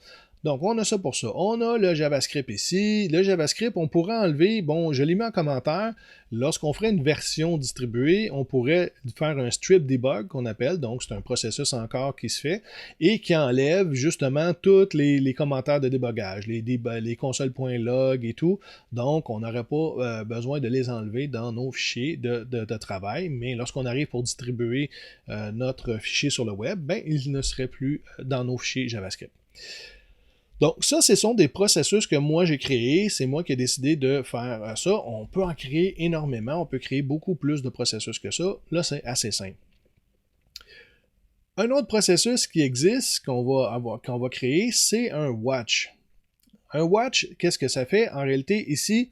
Speaker 1: Donc, on a ça pour ça. On a le JavaScript ici. Le JavaScript, on pourrait enlever, bon, je l'ai mis en commentaire. Lorsqu'on ferait une version distribuée, on pourrait faire un strip debug qu'on appelle. Donc, c'est un processus encore qui se fait et qui enlève justement tous les commentaires de débogage, les consoles.log et tout. Donc, on n'aurait pas besoin de les enlever dans nos fichiers de travail. Mais lorsqu'on arrive pour distribuer notre fichier sur le web, ben, il ne serait plus dans nos fichiers JavaScript. Donc ça, ce sont des processus que moi j'ai créés. C'est moi qui ai décidé de faire ça. On peut en créer énormément. On peut créer beaucoup plus de processus que ça. Là, c'est assez simple. Un autre processus qui existe, qu'on va créer, c'est un watch. Un watch, qu'est-ce que ça fait? En réalité, ici,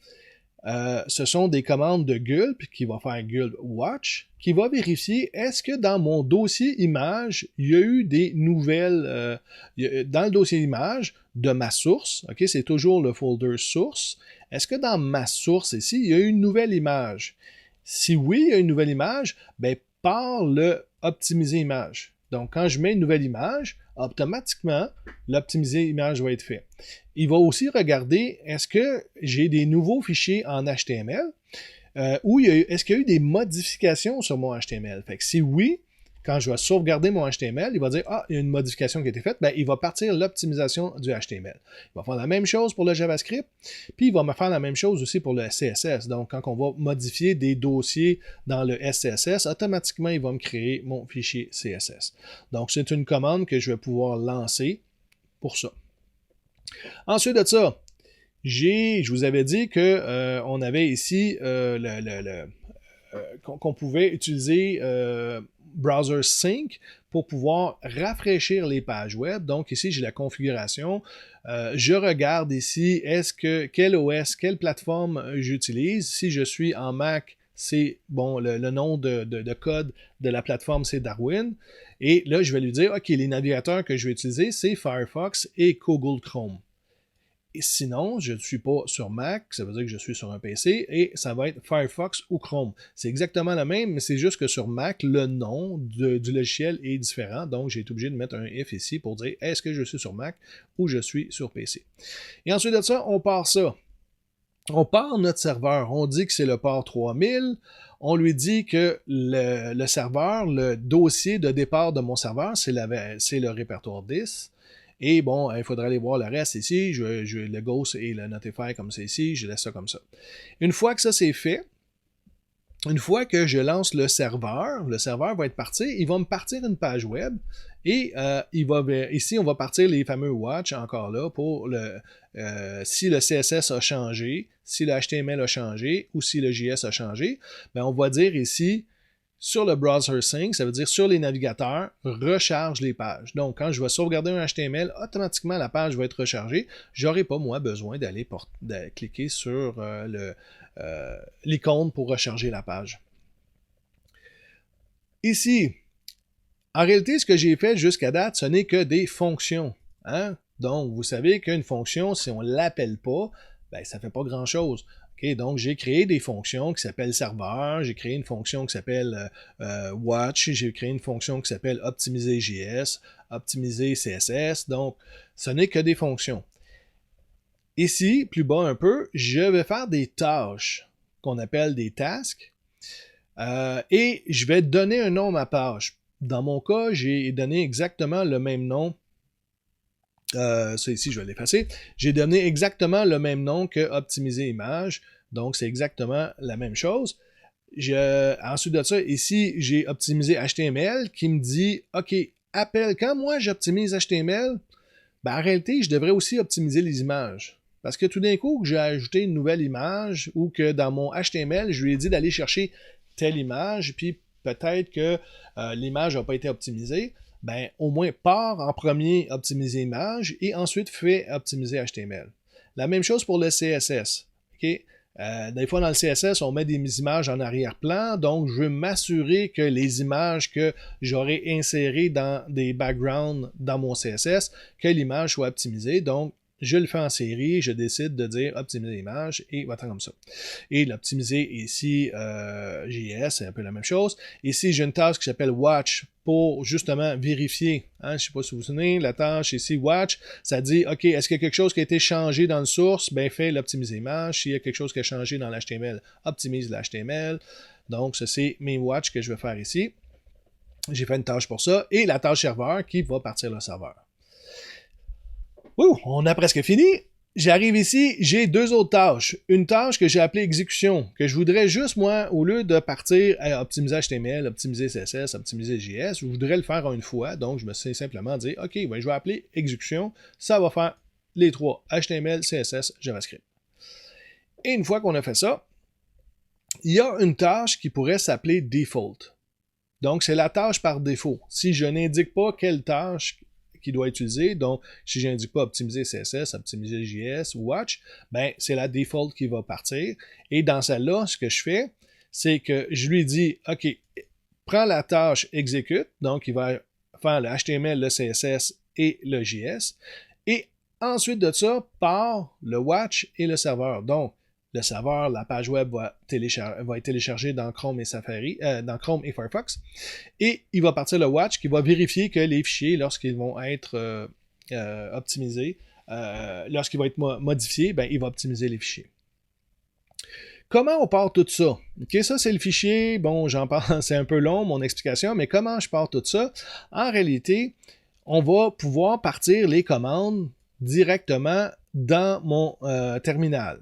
Speaker 1: ce sont des commandes de Gulp qui va faire Gulp Watch, qui va vérifier est-ce que dans mon dossier image, il y a eu des nouvelles, dans le dossier image de ma source, ok, c'est toujours le folder source, est-ce que dans ma source ici, il y a eu une nouvelle image? Si oui, il y a une nouvelle image, ben par le optimiser image. Donc, quand je mets une nouvelle image, automatiquement, l'optimiser image va être fait. Il va aussi regarder, est-ce que j'ai des nouveaux fichiers en HTML ou est-ce qu'il y a eu des modifications sur mon HTML? Fait que si oui, quand je vais sauvegarder mon HTML, il va dire, ah, il y a une modification qui a été faite, ben, il va partir l'optimisation du HTML. Il va faire la même chose pour le JavaScript, puis il va me faire la même chose aussi pour le CSS. Donc, quand on va modifier des dossiers dans le SCSS, automatiquement, il va me créer mon fichier CSS. Donc, c'est une commande que je vais pouvoir lancer pour ça. Ensuite de ça, je vous avais dit qu'on avait ici qu'on pouvait utiliser Browser Sync pour pouvoir rafraîchir les pages web. Donc ici, j'ai la configuration. Je regarde ici, quel OS, quelle plateforme j'utilise. Si je suis en Mac, c'est bon, le nom de code de la plateforme, c'est Darwin. Et là, je vais lui dire, OK, les navigateurs que je vais utiliser, c'est Firefox et Google Chrome. Et sinon, je ne suis pas sur Mac, ça veut dire que je suis sur un PC, et ça va être Firefox ou Chrome. C'est exactement la même, mais c'est juste que sur Mac, le nom du logiciel est différent, donc j'ai été obligé de mettre un if ici pour dire est-ce que je suis sur Mac ou je suis sur PC. Et ensuite de ça, on part ça. On part notre serveur, on dit que c'est le port 3000, on lui dit que le serveur, le dossier de départ de mon serveur, c'est le répertoire 10. Et bon, il faudrait aller voir le reste ici. Le Ghost et le Notify comme c'est ici. Je laisse ça comme ça. Une fois que ça c'est fait, Une fois que je lance le serveur va être parti, il va me partir une page web et ici, on va partir les fameux watch encore là pour si le CSS a changé, si le HTML a changé ou si le JS a changé, ben on va dire ici sur le browser sync, ça veut dire sur les navigateurs, recharge les pages. Donc, quand je vais sauvegarder un HTML, automatiquement la page va être rechargée. Je n'aurai pas, moi, besoin d'aller cliquer sur l'icône pour recharger la page. Ici, en réalité, ce que j'ai fait jusqu'à date, ce n'est que des fonctions. Hein? Donc, vous savez qu'une fonction, si on ne l'appelle pas, ben, ça ne fait pas grand-chose. Okay, donc, j'ai créé des fonctions qui s'appellent serveur, j'ai créé une fonction qui s'appelle watch, j'ai créé une fonction qui s'appelle optimiser JS, optimiser CSS. Donc, ce n'est que des fonctions. Ici, plus bas un peu, je vais faire des tâches qu'on appelle des tasks et je vais donner un nom à ma page. Dans mon cas, j'ai donné exactement le même nom. Ça ici, je vais l'effacer. J'ai donné exactement le même nom que optimiser image. Donc, c'est exactement la même chose. Ensuite de ça, ici, j'ai optimisé HTML qui me dit, OK, quand moi j'optimise HTML, ben, en réalité, je devrais aussi optimiser les images. Parce que tout d'un coup, que j'ai ajouté une nouvelle image ou que dans mon HTML, je lui ai dit d'aller chercher telle image, puis peut-être que l'image n'a pas été optimisée, ben, au moins part en premier optimiser image et ensuite fait optimiser HTML. La même chose pour le CSS. Okay? Des fois, dans le CSS, on met des images en arrière-plan, donc je veux m'assurer que les images que j'aurai insérées dans des backgrounds dans mon CSS, que l'image soit optimisée. Donc, je le fais en série, je décide de dire optimiser l'image et va comme ça. Et l'optimiser ici, JS, c'est un peu la même chose. Ici, j'ai une tâche qui s'appelle watch pour justement vérifier. Hein, je ne sais pas si vous vous souvenez, la tâche ici, watch, ça dit, OK, est-ce qu'il y a quelque chose qui a été changé dans le source? Ben, fais l'optimiser image. S'il y a quelque chose qui a changé dans l'HTML, optimise l'HTML. Donc, ça, c'est mes watch que je vais faire ici. J'ai fait une tâche pour ça. Et la tâche serveur qui va partir le serveur. Ouh, on a presque fini. J'arrive ici, j'ai deux autres tâches. Une tâche que j'ai appelée exécution, que je voudrais juste, moi, au lieu de partir à optimiser HTML, optimiser CSS, optimiser JS, je voudrais le faire une fois. Donc, je me suis simplement dit, OK, ben, je vais appeler exécution. Ça va faire les trois, HTML, CSS, JavaScript. Et une fois qu'on a fait ça, il y a une tâche qui pourrait s'appeler default. Donc, c'est la tâche par défaut. Si je n'indique pas quelle tâche qui doit utiliser, donc si je n'indique pas optimiser CSS, optimiser JS ou watch, ben c'est la default qui va partir. Et dans celle-là, ce que je fais, c'est que je lui dis, OK, prends la tâche exécute, donc il va faire le HTML, le CSS et le JS, et ensuite de ça, part le watch et le serveur. Donc, le serveur, la page web va être téléchargée dans Chrome et Safari, dans Chrome et Firefox. Et il va partir le watch qui va vérifier que les fichiers, lorsqu'ils vont être optimisés, lorsqu'ils vont être modifiés, ben, il va optimiser les fichiers. Comment on part tout ça? OK, ça, c'est le fichier. Bon, j'en parle, c'est un peu long, mon explication, mais comment je pars tout ça? En réalité, on va pouvoir partir les commandes directement dans mon terminal.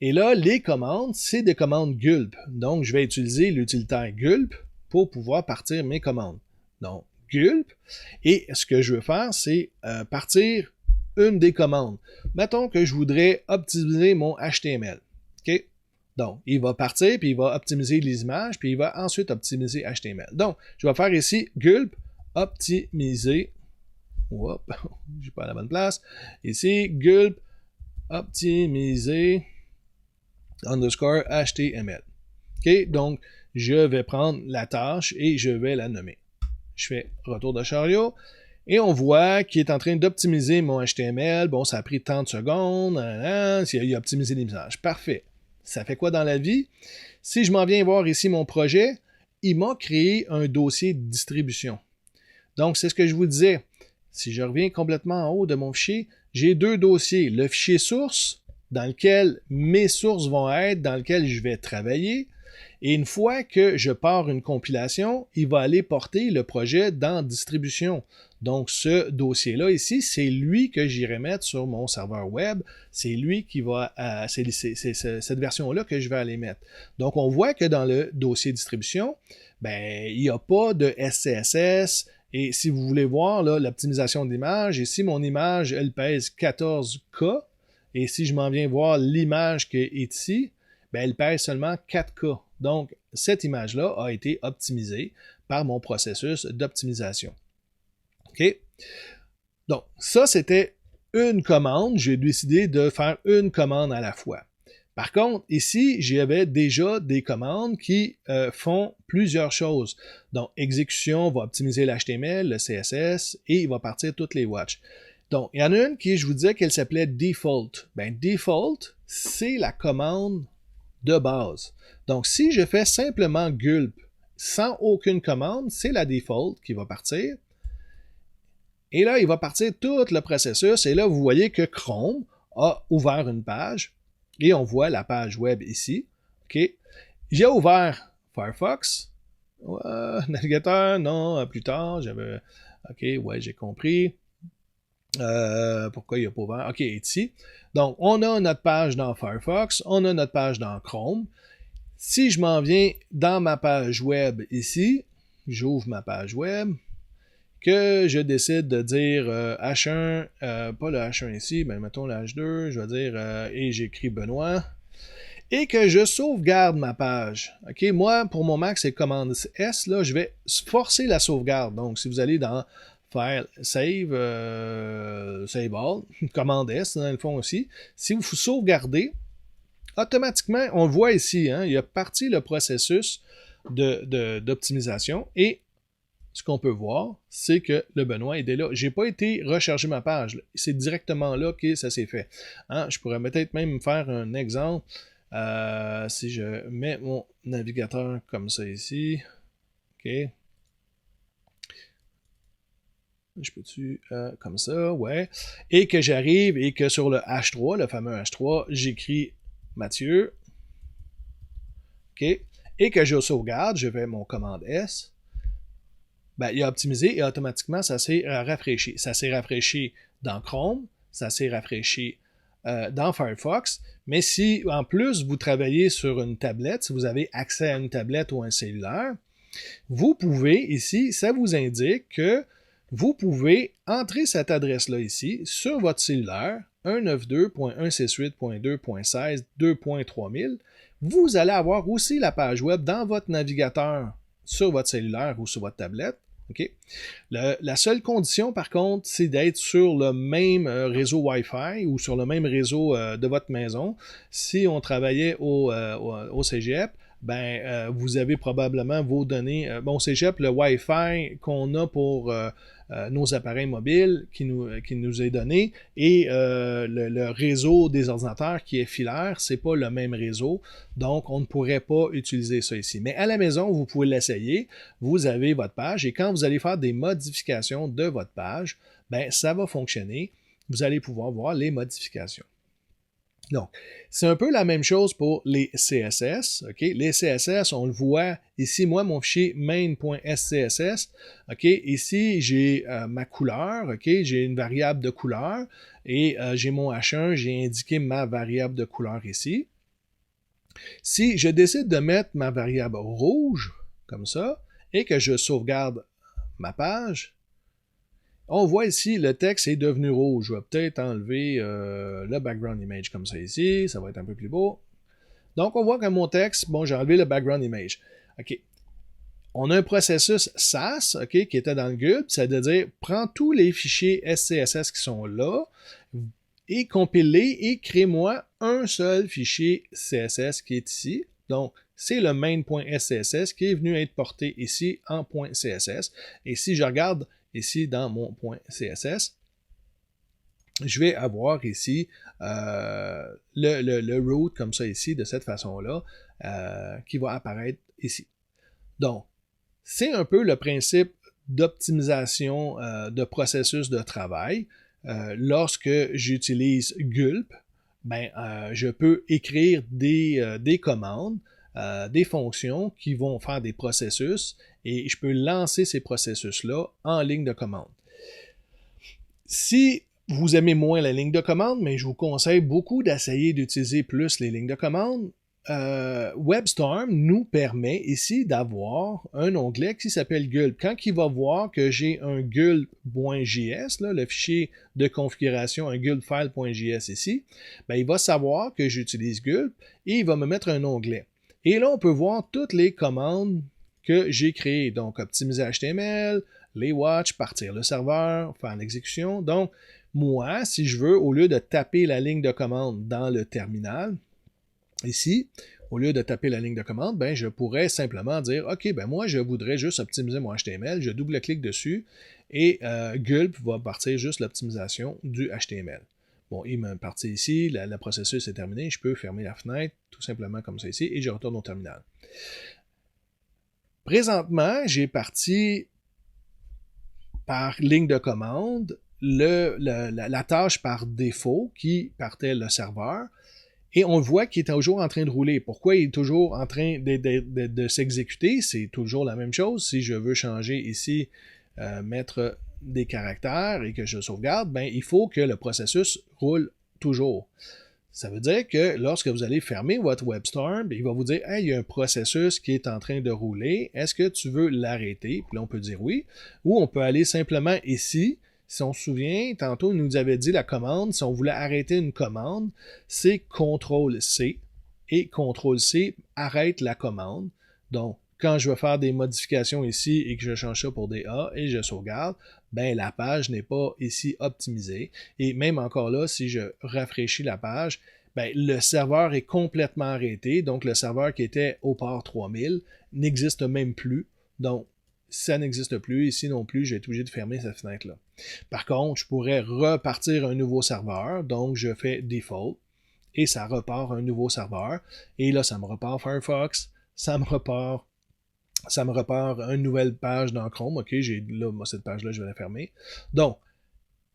Speaker 1: Et là, les commandes, c'est des commandes gulp. Donc, je vais utiliser l'utilitaire gulp pour pouvoir partir mes commandes. Donc, gulp. Et ce que je veux faire, c'est partir une des commandes. Mettons que je voudrais optimiser mon HTML. OK? Donc, il va partir, puis il va optimiser les images, puis il va ensuite optimiser HTML. Donc, je vais faire ici gulp, optimiser. Hop, je n'ai pas à la bonne place. Ici, gulp, optimiser underscore HTML. OK, donc je vais prendre la tâche et je vais la nommer. Je fais retour de chariot et on voit qu'il est en train d'optimiser mon HTML. Bon, ça a pris tant de secondes. Il a optimisé l'image. Parfait. Ça fait quoi dans la vie? Si je m'en viens voir ici mon projet, il m'a créé un dossier de distribution. Donc, c'est ce que je vous disais. Si je reviens complètement en haut de mon fichier, j'ai deux dossiers. Le fichier source, dans lequel mes sources vont être, dans lequel je vais travailler. Et une fois que je pars une compilation, il va aller porter le projet dans distribution. Donc, ce dossier-là ici, c'est lui que j'irai mettre sur mon serveur web. C'est lui qui va, c'est cette version-là que je vais aller mettre. Donc, on voit que dans le dossier distribution, ben, il n'y a pas de SCSS. Et si vous voulez voir l'optimisation d'image, ici, mon image, elle pèse 14K. Et si je m'en viens voir l'image qui est ici, ben, elle pèse seulement 4K. Donc, cette image-là a été optimisée par mon processus d'optimisation. OK? Donc, ça, c'était une commande. J'ai décidé de faire une commande à la fois. Par contre, ici, j'avais déjà des commandes qui font plusieurs choses. Donc, exécution va optimiser l'HTML, le CSS, et il va partir toutes les watches. Donc, il y en a une qui, je vous disais qu'elle s'appelait default. Ben, default, c'est la commande de base. Donc, si je fais simplement gulp sans aucune commande, c'est la default qui va partir. Et là, il va partir tout le processus. Et là, vous voyez que Chrome a ouvert une page. Et on voit la page web ici. OK. J'ai ouvert Firefox. Navigateur, non, plus tard. J'avais. OK, ouais, j'ai compris. Pourquoi il n'y a pas ouvert? OK, ici. Donc, on a notre page dans Firefox. On a notre page dans Chrome. Si je m'en viens dans ma page web ici, j'ouvre ma page web, que je décide de dire H1, pas le H1 ici, mais mettons le H2, je vais dire, et j'écris Benoît, et que je sauvegarde ma page. OK, moi, pour mon Mac, c'est commande S, là, je vais forcer la sauvegarde. Donc, si vous allez dans File, Save, Save All, commande S, dans le fond aussi, si vous sauvegardez, automatiquement, on le voit ici, hein, il a parti le processus d'optimisation et ce qu'on peut voir, c'est que le Benoît est là. Je n'ai pas été recharger ma page. C'est directement là que ça s'est fait. Hein? Je pourrais peut-être même faire un exemple. Si je mets mon navigateur comme ça ici. OK. Je peux-tu comme ça, ouais. Et que j'arrive et que sur le H3, le fameux H3, j'écris Mathieu. OK. Et que je sauvegarde, je fais mon commande S. Ben, il a optimisé et automatiquement, ça s'est rafraîchi. Ça s'est rafraîchi dans Chrome, ça s'est rafraîchi dans Firefox. Mais si, en plus, vous travaillez sur une tablette, si vous avez accès à une tablette ou un cellulaire, vous pouvez, ici, ça vous indique que vous pouvez entrer cette adresse-là ici sur votre cellulaire, 192.168.2.16.2.3000. Vous allez avoir aussi la page web dans votre navigateur sur votre cellulaire ou sur votre tablette. Okay. La seule condition, par contre, c'est d'être sur le même réseau Wi-Fi ou sur le même réseau de votre maison. Si on travaillait au cégep, ben, vous avez probablement vos données. Bon, cégep, le Wi-Fi qu'on a pour nos appareils mobiles qui nous est donné et le réseau des ordinateurs qui est filaire, c'est pas le même réseau. Donc, on ne pourrait pas utiliser ça ici. Mais à la maison, vous pouvez l'essayer. Vous avez votre page et quand vous allez faire des modifications de votre page, ben, ça va fonctionner. Vous allez pouvoir voir les modifications. Donc, c'est un peu la même chose pour les CSS. Okay? Les CSS, on le voit ici, moi, mon fichier main.scss. Okay? Ici, j'ai ma couleur. Okay? J'ai une variable de couleur et j'ai mon H1, j'ai indiqué ma variable de couleur ici. Si je décide de mettre ma variable rouge, comme ça, et que je sauvegarde ma page, on voit ici, le texte est devenu rouge. Je vais peut-être enlever le background image comme ça ici. Ça va être un peu plus beau. Donc, on voit que mon texte, bon, j'ai enlevé le background image. OK. On a un processus SAS, OK, qui était dans le gulp. C'est-à-dire, prends tous les fichiers SCSS qui sont là et compile-les et crée-moi un seul fichier CSS qui est ici. Donc, c'est le main.scss qui est venu être porté ici en .css. Et si je regarde ici dans mon .css, je vais avoir ici le root comme ça ici, de cette façon-là, qui va apparaître ici. Donc, c'est un peu le principe d'optimisation de processus de travail. Lorsque j'utilise gulp, ben, je peux écrire des commandes des fonctions qui vont faire des processus et je peux lancer ces processus-là en ligne de commande. Si vous aimez moins la ligne de commande, mais je vous conseille beaucoup d'essayer d'utiliser plus les lignes de commande, WebStorm nous permet ici d'avoir un onglet qui s'appelle Gulp. Quand il va voir que j'ai un gulp.js, le fichier de configuration, un gulpfile.js ici, ben, il va savoir que j'utilise Gulp et il va me mettre un onglet. Et là, on peut voir toutes les commandes que j'ai créées. Donc, optimiser HTML, les watch, partir le serveur, faire l'exécution. Donc, moi, si je veux, au lieu de taper la ligne de commande dans le terminal, ici, au lieu de taper la ligne de commande, ben, je pourrais simplement dire, OK, ben moi, je voudrais juste optimiser mon HTML, je double-clique dessus et Gulp va partir juste l'optimisation du HTML. Bon, il m'a parti ici, le processus est terminé, je peux fermer la fenêtre tout simplement comme ça ici et je retourne au terminal. Présentement, j'ai parti par ligne de commande la tâche par défaut qui partait le serveur. Et on voit qu'il est toujours en train de rouler. Pourquoi il est toujours en train de s'exécuter? C'est toujours la même chose. Si je veux changer ici, mettre des caractères et que je sauvegarde, ben, il faut que le processus roule toujours. Ça veut dire que lorsque vous allez fermer votre WebStorm, il va vous dire hey, il y a un processus qui est en train de rouler. Est-ce que tu veux l'arrêter? Puis là, on peut dire oui. Ou on peut aller simplement ici. Si on se souvient, tantôt, il nous avait dit la commande, si on voulait arrêter une commande, c'est CTRL-C. Et CTRL-C arrête la commande. Donc, quand je veux faire des modifications ici et que je change ça pour des A et je sauvegarde, ben la page n'est pas ici optimisée. Et même encore là, si je rafraîchis la page, ben, le serveur est complètement arrêté. Donc, le serveur qui était au port 3000 n'existe même plus. Donc, ça n'existe plus. Ici non plus, je vais être obligé de fermer cette fenêtre-là. Par contre, je pourrais repartir un nouveau serveur. Donc, je fais Default et ça repart un nouveau serveur. Et là, ça me repart Firefox, ça me repart une nouvelle page dans Chrome. OK, là, moi, cette page-là, je vais la fermer. Donc,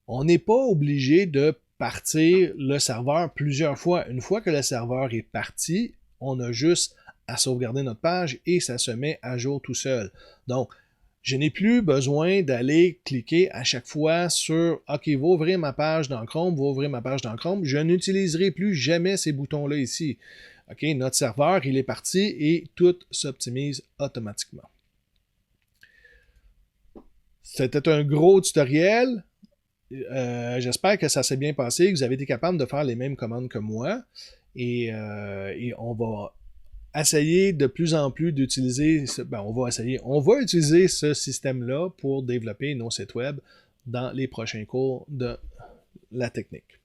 Speaker 1: on n'est pas obligé de partir le serveur plusieurs fois. Une fois que le serveur est parti, on a juste à sauvegarder notre page et ça se met à jour tout seul. Donc, je n'ai plus besoin d'aller cliquer à chaque fois sur « OK, va ouvrir ma page dans Chrome, va ouvrir ma page dans Chrome ». Je n'utiliserai plus jamais ces boutons-là ici. OK, notre serveur, il est parti et tout s'optimise automatiquement. C'était un gros tutoriel. J'espère que ça s'est bien passé, que vous avez été capable de faire les mêmes commandes que moi. Et on va essayer de plus en plus d'utiliser, on va utiliser ce système-là pour développer nos sites web dans les prochains cours de la technique.